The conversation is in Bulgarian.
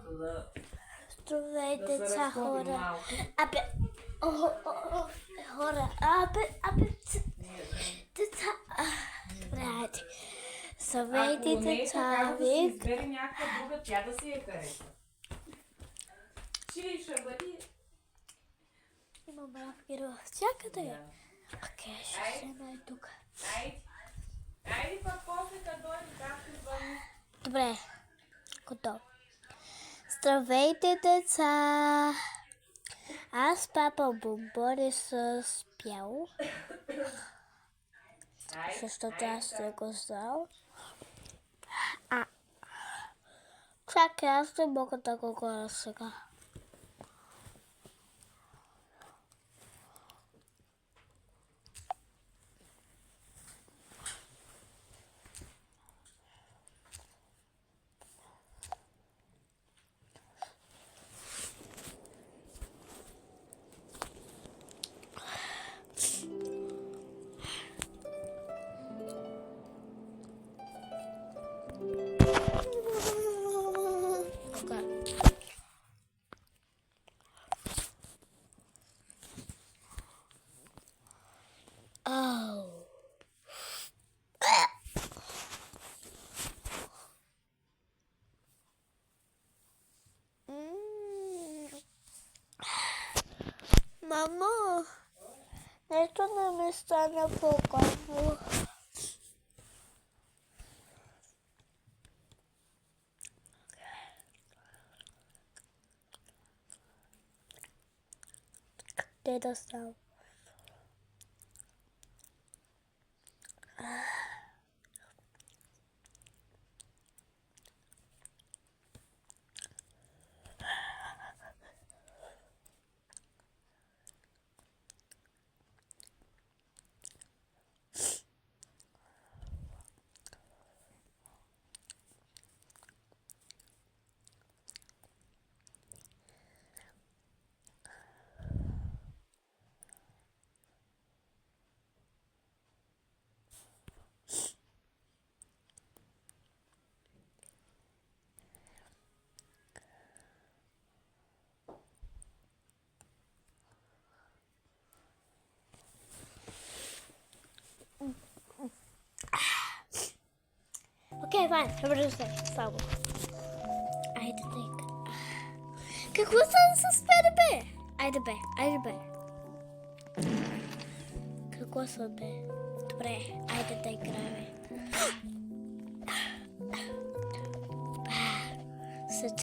малко да Здравейте, се деца, разходим хора. малко. Хора, деца. Добре, айде. Здравейте, Ако не е така, деца, да си вик. избери някаква друга, тя да си я хареса. Чи ще бъде? Има мравки всякъде. Да. Окей, ще взема и тук. Айде пък после да дойде, както звъни. Добре, готово. Здравейте, деца. Аз папа Бомбони с бяло, защото аз не го знал. Чакай, аз не мога да го гоня сега. Мамо, нещо не ми стана по-хубаво. Къде да става? Окей, файн, добре се, само. Айде, тъйка. Какво стана с тебе, бе? Айде, бе. Какво са, бе? Добре, айде да играем.